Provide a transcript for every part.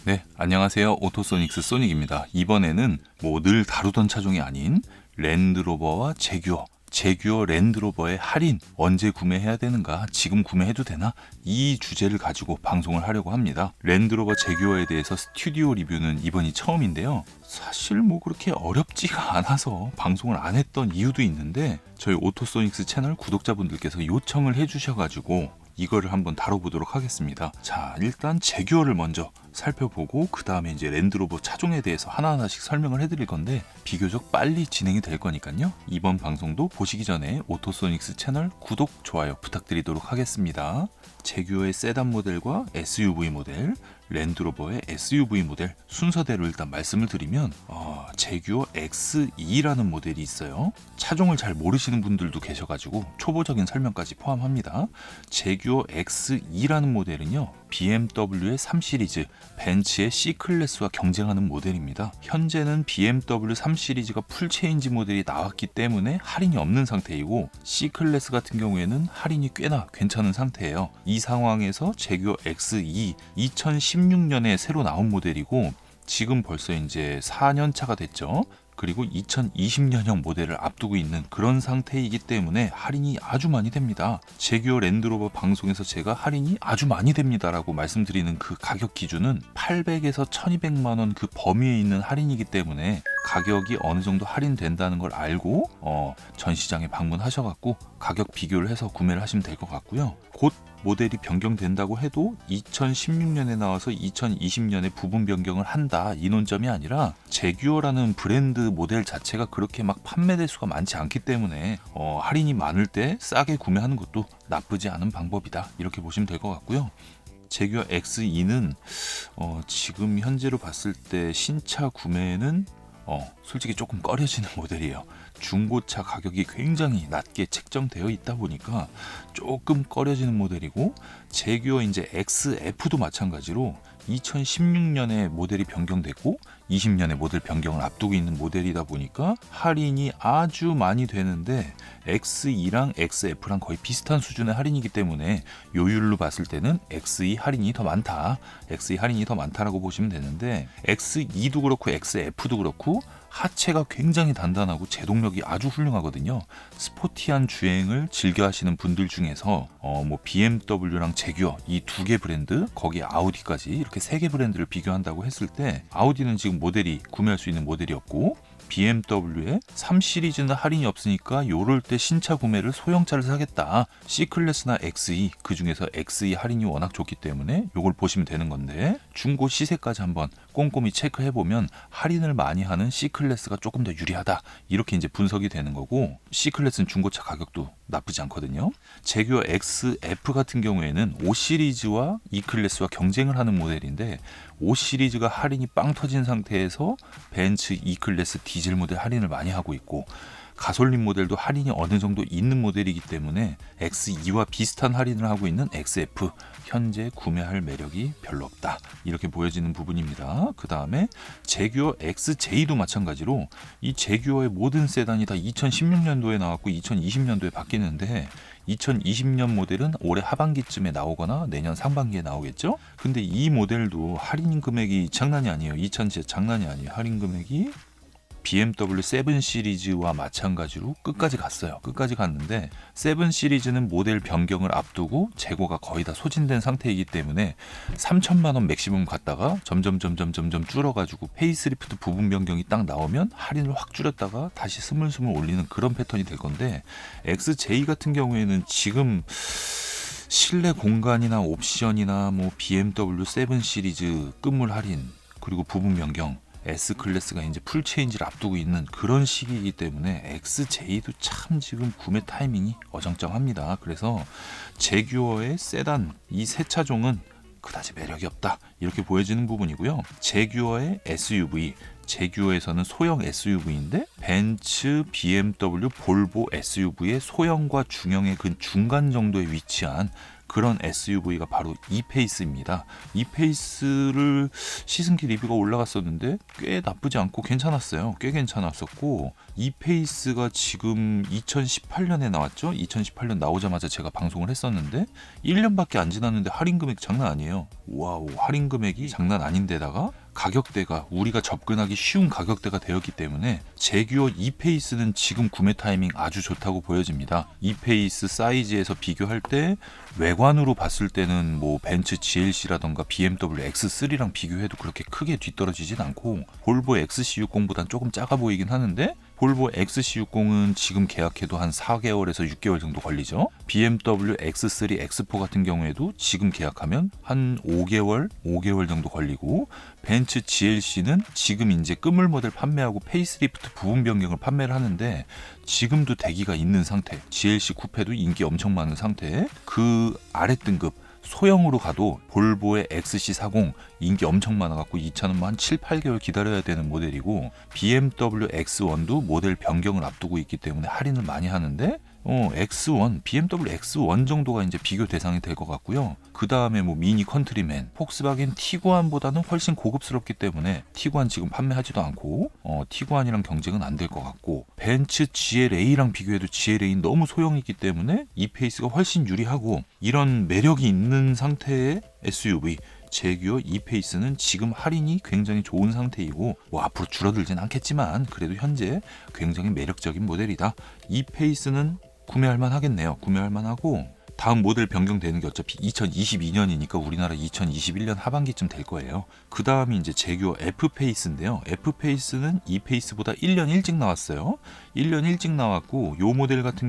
네, 안녕하세요. 오토소닉스 소닉입니다. 이번에는 늘 다루던 차종이 아닌 랜드로버와 제규어 랜드로버의 할인 언제 구매해야 되는가, 지금 구매해도 되나, 이 주제를 가지고 방송을 하려고 합니다. 랜드로버 제규어에 대해서 스튜디오 리뷰는 이번이 처음인데요. 사실 그렇게 어렵지가 않아서 방송을 안 했던 이유도 있는데, 저희 오토소닉스 채널 구독자분들께서 요청을 해주셔가지고 이거를 한번 다뤄보도록 하겠습니다. 자, 일단 제규어를 먼저 살펴보고 그 다음에 이제 랜드로버 차종에 대해서 하나하나씩 설명을 해드릴 건데, 비교적 빨리 진행이 될 거니까요. 이번 방송도 보시기 전에 오토소닉스 채널 구독, 좋아요 부탁드리도록 하겠습니다. 제규어의 세단 모델과 SUV 모델, 랜드로버의 SUV 모델 순서대로 일단 말씀을 드리면, 제규어 X2라는 모델이 있어요. 차종을 잘 모르시는 분들도 계셔가지고 초보적인 설명까지 포함합니다. 제규어 X2라는 모델은요, BMW의 3 시리즈, 벤츠의 C클래스와 경쟁하는 모델입니다. 현재는 BMW 3 시리즈가 풀체인지 모델이 나왔기 때문에 할인이 없는 상태이고, C클래스 같은 경우에는 할인이 꽤나 괜찮은 상태예요. 이 상황에서 제규어 X2 2016년에 새로 나온 모델이고, 지금 벌써 이제 4년 차가 됐죠. 그리고 2020년형 모델을 앞두고 있는 그런 상태이기 때문에 할인이 아주 많이 됩니다. 제규어 랜드로버 방송에서 제가 할인이 아주 많이 됩니다라고 말씀드리는 그 가격 기준은 800에서 1200만원 그 범위에 있는 할인이기 때문에, 가격이 어느 정도 할인된다는 걸 알고 전시장에 방문하셔갖고 가격 비교를 해서 구매를 하시면 될 것 같고요. 곧 모델이 변경된다고 해도 2016년에 나와서 2020년에 부분 변경을 한다, 이 논점이 아니라, 제규어라는 브랜드 모델 자체가 그렇게 막 판매 대수가 많지 않기 때문에 할인이 많을 때 싸게 구매하는 것도 나쁘지 않은 방법이다, 이렇게 보시면 될 것 같고요. 제규어 X2는 지금 현재로 봤을 때 신차 구매는 솔직히 조금 꺼려지는 모델이에요. 중고차 가격이 굉장히 낮게 책정되어 있다 보니까 조금 꺼려지는 모델이고, 제규어 이제 XF도 마찬가지로 2016년에 모델이 변경됐고 20년에 모델 변경을 앞두고 있는 모델이다 보니까 할인이 아주 많이 되는데, X2랑 XF랑 거의 비슷한 수준의 할인이기 때문에 요율로 봤을 때는 X2 할인이 더 많다, X2 할인이 더 많다라고 보시면 되는데, X2도 그렇고 XF도 그렇고 하체가 굉장히 단단하고 제동력이 아주 훌륭하거든요. 스포티한 주행을 즐겨 하시는 분들 중에서 BMW랑 제규어 이 두 개 브랜드, 거기에 아우디까지 이렇게 세 개 브랜드를 비교한다고 했을 때, 아우디는 지금 모델이 구매할 수 있는 모델이 없고, BMW의 3 시리즈는 할인이 없으니까 요럴 때 신차 구매를 소형차를 사겠다, C클래스나 X2, 그 중에서 X2 할인이 워낙 좋기 때문에 요걸 보시면 되는 건데, 중고 시세까지 한번 꼼꼼히 체크해보면 할인을 많이 하는 C클래스가 조금 더 유리하다, 이렇게 이제 분석이 되는 거고, C클래스는 중고차 가격도 나쁘지 않거든요. 제규어 XF 같은 경우에는 5 시리즈와 E클래스와 경쟁을 하는 모델인데, 5 시리즈가 할인이 빵 터진 상태에서 벤츠 E클래스 디젤 모델 할인을 많이 하고 있고, 가솔린 모델도 할인이 어느 정도 있는 모델이기 때문에 X2와 비슷한 할인을 하고 있는 XF, 현재 구매할 매력이 별로 없다, 이렇게 보여지는 부분입니다. 그 다음에 제규어 XJ도 마찬가지로, 이 제규어의 모든 세단이 다 2016년도에 나왔고 2020년도에 바뀌는데, 2020년 모델은 올해 하반기쯤에 나오거나 내년 상반기에 나오겠죠. 근데 이 모델도 할인 금액이 장난이 아니에요. 2000 장난이 아니에요. 할인 금액이 BMW 7 시리즈와 마찬가지로 끝까지 갔어요. 끝까지 갔는데, 7 시리즈는 모델 변경을 앞두고 재고가 거의 다 소진된 상태이기 때문에 3천만 원 맥시멈 갔다가 점점 줄어가지고 페이스리프트 부분 변경이 딱 나오면 할인을 확 줄였다가 다시 스물스물 올리는 그런 패턴이 될 건데, XJ 같은 경우에는 지금 실내 공간이나 옵션이나 BMW 7 시리즈 끝물 할인, 그리고 부분 변경, S클래스가 이제 풀체인지를 앞두고 있는 그런 시기이기 때문에 XJ도 참 지금 구매 타이밍이 어정쩡합니다. 그래서 제규어의 세단, 이 세 차종은 그다지 매력이 없다, 이렇게 보여지는 부분이고요. 제규어의 SUV, 제규어에서는 소형 SUV인데, 벤츠, BMW, 볼보 SUV의 소형과 중형의 그 중간 정도에 위치한 그런 SUV가 바로 이페이스입니다. 이페이스를 시승기 리뷰가 올라갔었는데 꽤 나쁘지 않고 괜찮았어요. 꽤 괜찮았었고, 이페이스가 지금 2018년에 나왔죠. 2018년 나오자마자 제가 방송을 했었는데 1년밖에 안 지났는데 할인 금액 장난 아니에요. 와우, 할인 금액이 장난 아닌데다가 가격대가 우리가 접근하기 쉬운 가격대가 되었기 때문에 제규어 이페이스는 지금 구매 타이밍 아주 좋다고 보여집니다. 이페이스 사이즈에서 비교할 때 외관으로 봤을 때는 뭐 벤츠 GLC라던가 BMW X3랑 비교해도 그렇게 크게 뒤떨어지진 않고, 볼보 XC60보단 조금 작아 보이긴 하는데 볼보 XC60은 지금 계약해도 한 4개월에서 6개월 정도 걸리죠. BMW X3, X4 같은 경우에도 지금 계약하면 한 5개월 정도 걸리고, 벤츠 GLC는 지금 이제 끝물 모델 판매하고 페이스리프트 부분 변경을 판매를 하는데 지금도 대기가 있는 상태. GLC 쿠페도 인기 엄청 많은 상태. 그 아래 등급 소형으로 가도 볼보의 XC40 인기 엄청 많아갖고 이 차는 뭐 한 7, 8개월 기다려야 되는 모델이고, BMW X1도 모델 변경을 앞두고 있기 때문에 할인을 많이 하는데 X1, BMW X1 정도가 이제 비교 대상이 될 것 같고요. 그 다음에 뭐 미니 컨트리맨, 폭스바겐 티구안보다는 훨씬 고급스럽기 때문에 티구안 지금 판매하지도 않고 티구안이랑 경쟁은 안 될 것 같고, 벤츠 GLA랑 비교해도 GLA 너무 소형이기 때문에 이페이스가 훨씬 유리하고, 이런 매력이 있는 상태의 SUV 제규어 이페이스는 지금 할인이 굉장히 좋은 상태이고, 뭐 앞으로 줄어들진 않겠지만 그래도 현재 굉장히 매력적인 모델이다. 이페이스는 구매할 만 하겠네요. 구매할 만하고, 다음 모델 변경되는 게 어차피 2022년이니까 우리나라 2021년 하반기쯤 될 거예요. 그 다음이 이제 제규어 F페이스인데요. F페이스는 이페이스보다 1년 일찍 나왔어요. 1년 일찍 나왔고, 이 모델 같은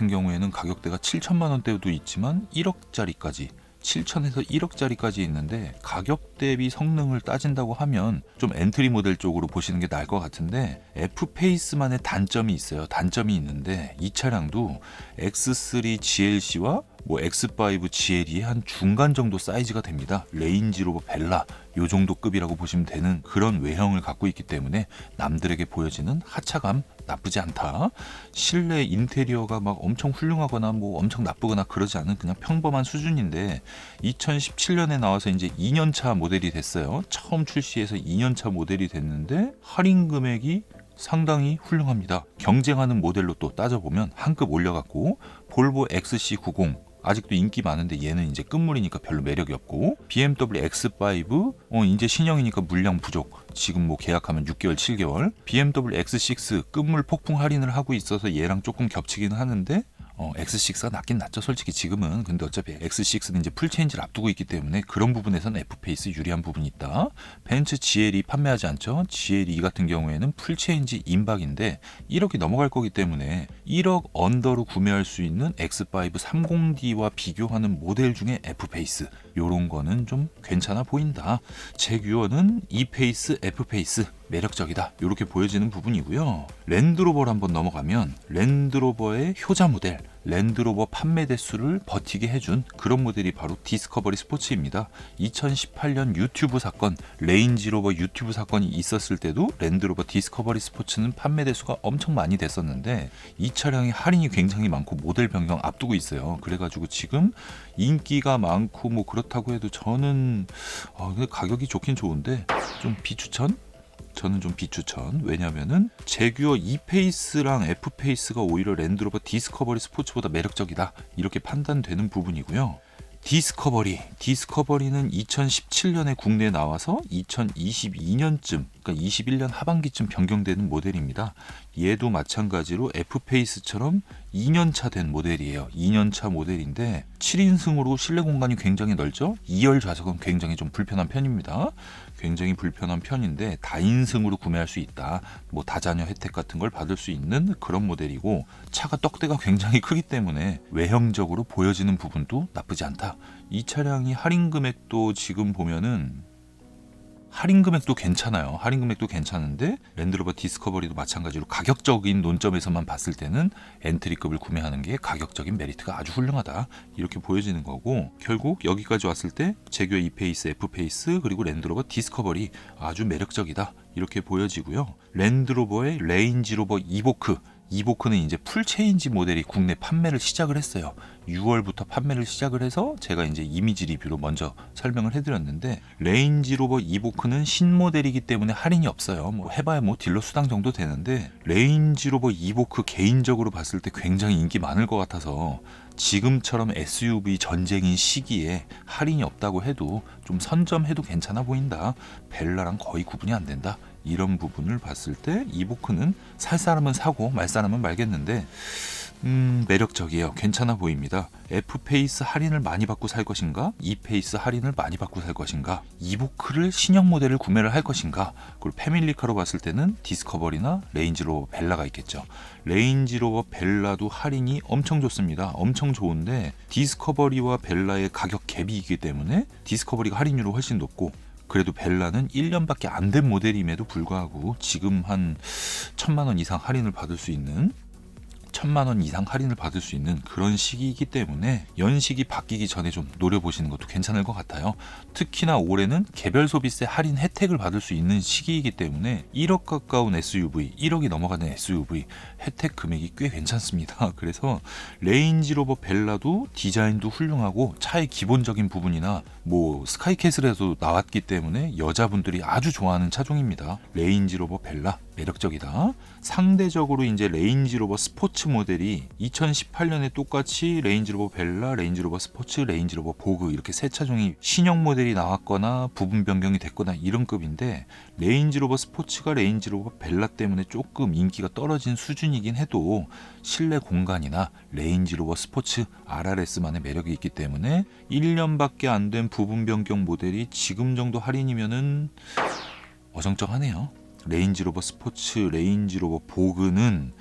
경우에는 가격대가 7천만 원대도 있지만 1억짜리까지, 7천에서 1억짜리까지 있는데, 가격 대비 성능을 따진다고 하면 좀 엔트리 모델 쪽으로 보시는 게 나을 것 같은데, F페이스만의 단점이 있어요. 단점이 있는데 이 차량도 X3 GLC와 뭐 X5 GLE의 한 중간 정도 사이즈가 됩니다. 레인지로버 벨라 요 정도 급이라고 보시면 되는 그런 외형을 갖고 있기 때문에 남들에게 보여지는 하차감 나쁘지 않다. 실내 인테리어가 막 엄청 훌륭하거나 뭐 엄청 나쁘거나 그러지 않은 그냥 평범한 수준인데, 2017년에 나와서 이제 2년차 모델이 됐어요. 처음 출시해서 2년차 모델이 됐는데 할인 금액이 상당히 훌륭합니다. 경쟁하는 모델로 또 따져보면 한 급 올려갖고, 볼보 XC90 아직도 인기 많은데 얘는 이제 끝물이니까 별로 매력이 없고, BMW X5 이제 신형이니까 물량 부족, 지금 뭐 계약하면 6개월 7개월, BMW X6 끝물 폭풍 할인을 하고 있어서 얘랑 조금 겹치긴 하는데 X6가 낫긴 낫죠 솔직히 지금은. 근데 어차피 X6는 이제 풀체인지를 앞두고 있기 때문에 그런 부분에서는 F페이스 유리한 부분이 있다. 벤츠 GLE 판매하지 않죠. GLE 같은 경우에는 풀체인지 임박인데 1억이 넘어갈 거기 때문에 1억 언더로 구매할 수 있는 X5 30D와 비교하는 모델 중에 F페이스, 요런 거는 좀 괜찮아 보인다. 제규어는 E페이스, F페이스 매력적이다. 이렇게 보여지는 부분이고요. 랜드로버를 한번 넘어가면, 랜드로버의 효자 모델, 랜드로버 판매 대수를 버티게 해준 그런 모델이 바로 디스커버리 스포츠입니다. 2018년 유튜브 사건, 레인지로버 유튜브 사건이 있었을 때도 랜드로버 디스커버리 스포츠는 판매 대수가 엄청 많이 됐었는데, 이 차량이 할인이 굉장히 많고 모델 변경 앞두고 있어요. 그래가지고 지금 인기가 많고 뭐 그렇다고 해도 저는 근데 가격이 좋긴 좋은데 좀 비추천? 저는 좀 비추천. 왜냐면은 제규어 E페이스랑 F페이스가 오히려 랜드로버 디스커버리 스포츠보다 매력적이다, 이렇게 판단되는 부분이고요. 디스커버리는 2017년에 국내에 나와서 2022년쯤, 그러니까 21년 하반기쯤 변경되는 모델입니다. 얘도 마찬가지로 F페이스처럼 2년차 된 모델이에요. 2년차 모델인데 7인승으로 실내 공간이 굉장히 넓죠. 2열 좌석은 굉장히 좀 불편한 편입니다. 굉장히 불편한 편인데 다인승으로 구매할 수 있다. 뭐 다자녀 혜택 같은 걸 받을 수 있는 그런 모델이고, 차가 떡대가 굉장히 크기 때문에 외형적으로 보여지는 부분도 나쁘지 않다. 이 차량이 할인 금액도 지금 보면은 할인 금액도 괜찮아요. 할인 금액도 괜찮은데 랜드로버 디스커버리도 마찬가지로 가격적인 논점에서만 봤을 때는 엔트리급을 구매하는 게 가격적인 메리트가 아주 훌륭하다, 이렇게 보여지는 거고, 결국 여기까지 왔을 때 제규어 E페이스, F페이스 그리고 랜드로버 디스커버리 아주 매력적이다, 이렇게 보여지고요. 랜드로버의 레인지로버 이보크, 이보크는 이제 풀체인지 모델이 국내 판매를 시작을 했어요. 6월부터 판매를 시작을 해서 제가 이제 이미지 리뷰로 먼저 설명을 해드렸는데, 레인지로버 이보크는 신모델이기 때문에 할인이 없어요. 뭐 해봐야 뭐 딜러 수당 정도 되는데, 레인지로버 이보크 개인적으로 봤을 때 굉장히 인기 많을 것 같아서 지금처럼 SUV 전쟁인 시기에 할인이 없다고 해도 좀 선점해도 괜찮아 보인다, 벨라랑 거의 구분이 안 된다, 이런 부분을 봤을 때 이보크는 살 사람은 사고 말 사람은 말겠는데 매력적이에요. 괜찮아 보입니다. F페이스 할인을 많이 받고 살 것인가, E페이스 할인을 많이 받고 살 것인가, 이보크를 신형 모델을 구매를 할 것인가, 그리고 패밀리카로 봤을 때는 디스커버리나 레인지로버 벨라가 있겠죠. 레인지로버 벨라도 할인이 엄청 좋습니다. 엄청 좋은데 디스커버리와 벨라의 가격 갭이 있기 때문에 디스커버리가 할인율이 훨씬 높고, 그래도 벨라는 1년밖에 안 된 모델임에도 불구하고 지금 한 1,000만 원 이상 할인을 받을 수 있는, 1,000만 원 이상 할인을 받을 수 있는 그런 시기이기 때문에 연식이 바뀌기 전에 좀 노려보시는 것도 괜찮을 것 같아요. 특히나 올해는 개별 소비세 할인 혜택을 받을 수 있는 시기이기 때문에 1억 가까운 SUV, 1억이 넘어가는 SUV 혜택 금액이 꽤 괜찮습니다. 그래서 레인지로버 벨라도 디자인도 훌륭하고 차의 기본적인 부분이나 뭐 스카이캐슬에서 나왔기 때문에 여자분들이 아주 좋아하는 차종입니다. 레인지로버 벨라 매력적이다. 상대적으로 이제 레인지로버 스포츠 모델이 2018년에 똑같이 레인지로버 벨라, 레인지로버 스포츠, 레인지로버 보그 이렇게 세 차종이 신형 모델이 나왔거나 부분 변경이 됐거나 이런 급인데, 레인지로버 스포츠가 레인지로버 벨라 때문에 조금 인기가 떨어진 수준이긴 해도 실내 공간이나 레인지로버 스포츠 RRS만의 매력이 있기 때문에 1년밖에 안 된 부분 변경 모델이 지금 정도 할인이면은 어정쩡하네요. 레인지로버 스포츠, 레인지로버 보그는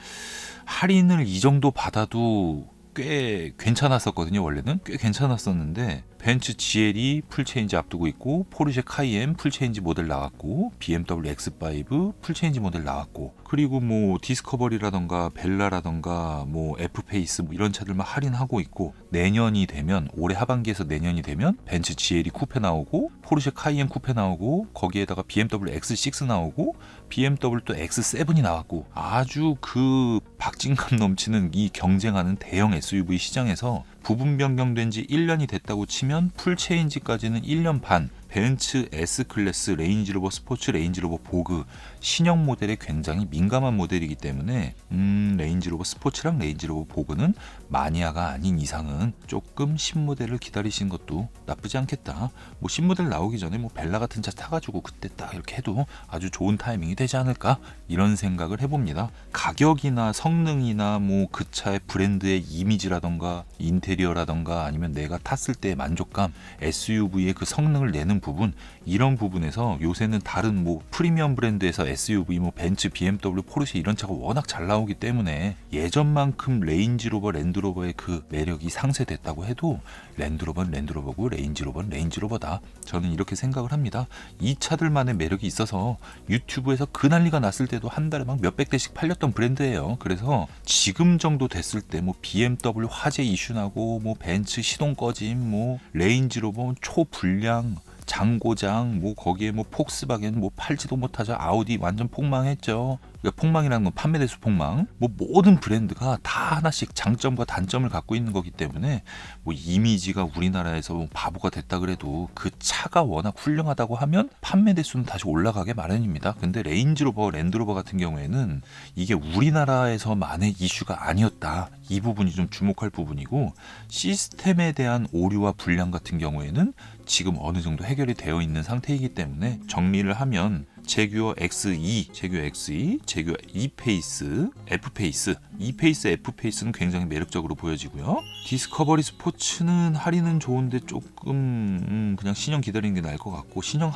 할인을 이 정도 받아도 꽤 괜찮았었거든요. 원래는 꽤 괜찮았었는데 벤츠 GL이 풀체인지 앞두고 있고, 포르쉐 카이엔 풀체인지 모델 나왔고, BMW X5 풀체인지 모델 나왔고, 그리고 뭐 디스커버리라던가 벨라라던가 뭐 F페이스 뭐 이런 차들만 할인하고 있고, 내년이 되면, 올해 하반기에서 내년이 되면 벤츠 GL이 쿠페 나오고, 포르쉐 카이엔 쿠페 나오고, 거기에다가 BMW X6 나오고, BMW 또 X7이 나왔고, 아주 그 박진감 넘치는 이 경쟁하는 대형 SUV 시장에서 부분 변경된 지 1년이 됐다고 치면 풀체인지까지는 1년 반, 벤츠 S클래스, 레인지로버 스포츠, 레인지로버 보그 신형 모델에 굉장히 민감한 모델이기 때문에 레인지로버 스포츠랑 레인지로버 보그는 마니아가 아닌 이상은 조금 신모델을 기다리시는 것도 나쁘지 않겠다. 뭐 신모델 나오기 전에 뭐 벨라 같은 차 타가지고 그때 딱 이렇게 해도 아주 좋은 타이밍이 되지 않을까, 이런 생각을 해봅니다. 가격이나 성능이나 뭐 그 차의 브랜드의 이미지라던가 인테리어라던가 아니면 내가 탔을 때의 만족감, SUV의 그 성능을 내는 부분, 이런 부분에서 요새는 다른 뭐 프리미엄 브랜드에서 SUV 뭐 벤츠, BMW, 포르쉐 이런 차가 워낙 잘 나오기 때문에 예전만큼 레인지로버, 랜드로버의 그 매력이 상쇄됐다고 해도 랜드로버는 랜드로버고 레인지로버는 레인지로버다, 저는 이렇게 생각을 합니다. 이 차들만의 매력이 있어서 유튜브에서 그 난리가 났을 때도 한 달에 막 몇백 대씩 팔렸던 브랜드예요. 그래서 지금 정도 됐을 때 뭐 BMW 화재 이슈 나고, 뭐 벤츠 시동 꺼짐, 뭐 레인지로버 초불량 장고장, 뭐 거기에 뭐 폭스바겐 뭐 팔지도 못하자, 아우디 완전 폭망했죠. 그러니까 폭망이라는 건 판매 대수 폭망. 뭐 모든 브랜드가 다 하나씩 장점과 단점을 갖고 있는 거기 때문에 뭐 이미지가 우리나라에서 뭐 바보가 됐다 그래도 그 차가 워낙 훌륭하다고 하면 판매 대수는 다시 올라가게 마련입니다. 근데 레인지로버, 랜드로버 같은 경우에는 이게 우리나라에서만의 이슈가 아니었다, 이 부분이 좀 주목할 부분이고, 시스템에 대한 오류와 불량 같은 경우에는 지금 어느 정도 해결이 되어 있는 상태이기 때문에 정리를 하면 제규어 X2, 제규어 X2, 제규어 E페이스, F페이스, E페이스, F페이스는 굉장히 매력적으로 보여지고요. 디스커버리 스포츠는 할인은 좋은데 조금 그냥 신형 기다리는 게 나을 것 같고, 신형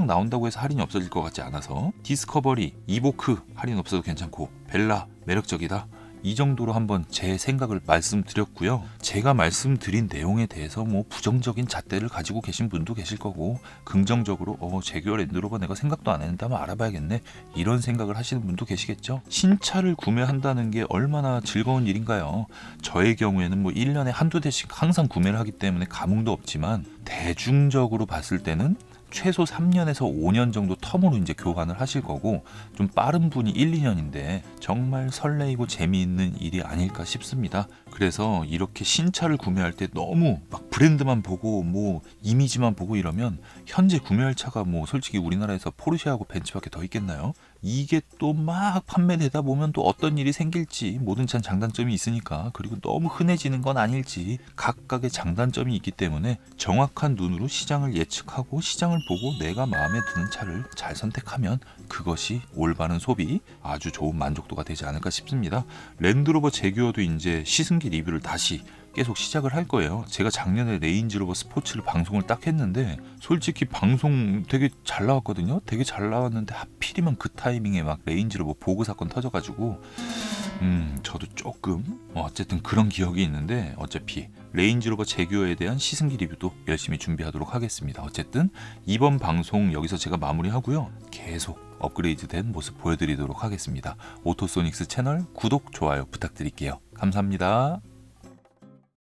나온다고 해서 할인이 없어질 것 같지 않아서 디스커버리, 이보크 할인 없어도 괜찮고, 벨라 매력적이다, 이 정도로 한번 제 생각을 말씀드렸고요. 제가 말씀드린 내용에 대해서 뭐 부정적인 잣대를 가지고 계신 분도 계실 거고, 긍정적으로 제규어 랜드로버 내가 생각도 안 했는데 한번 알아봐야겠네, 이런 생각을 하시는 분도 계시겠죠. 신차를 구매한다는 게 얼마나 즐거운 일인가요. 저의 경우에는 뭐 1년에 한두 대씩 항상 구매를 하기 때문에 감흥도 없지만, 대중적으로 봤을 때는 최소 3년에서 5년 정도 텀으로 이제 교환을 하실 거고, 좀 빠른 분이 1, 2년인데 정말 설레이고 재미있는 일이 아닐까 싶습니다. 그래서 이렇게 신차를 구매할 때 너무 막 브랜드만 보고 뭐 이미지만 보고 이러면 현재 구매할 차가 뭐 솔직히 우리나라에서 포르쉐하고 벤츠밖에 더 있겠나요? 이게 또 막 판매되다 보면 또 어떤 일이 생길지, 모든 차는 장단점이 있으니까, 그리고 너무 흔해지는 건 아닐지 각각의 장단점이 있기 때문에 정확한 눈으로 시장을 예측하고 시장을 보고 내가 마음에 드는 차를 잘 선택하면 그것이 올바른 소비, 아주 좋은 만족도가 되지 않을까 싶습니다. 랜드로버 제규어도 이제 시승기 리뷰를 다시 계속 시작을 할 거예요. 제가 작년에 레인지로버 스포츠를 방송을 딱 했는데 솔직히 방송 되게 잘 나왔거든요. 되게 잘 나왔는데 하필이면 그 타이밍에 막 레인지로버 보그 사건 터져가지고 저도 조금 어쨌든 그런 기억이 있는데, 어차피 레인지로버 제규어에 대한 시승기 리뷰도 열심히 준비하도록 하겠습니다. 어쨌든 이번 방송 여기서 제가 마무리하고요. 계속 업그레이드된 모습 보여드리도록 하겠습니다. 오토소닉스 채널 구독, 좋아요 부탁드릴게요. 감사합니다.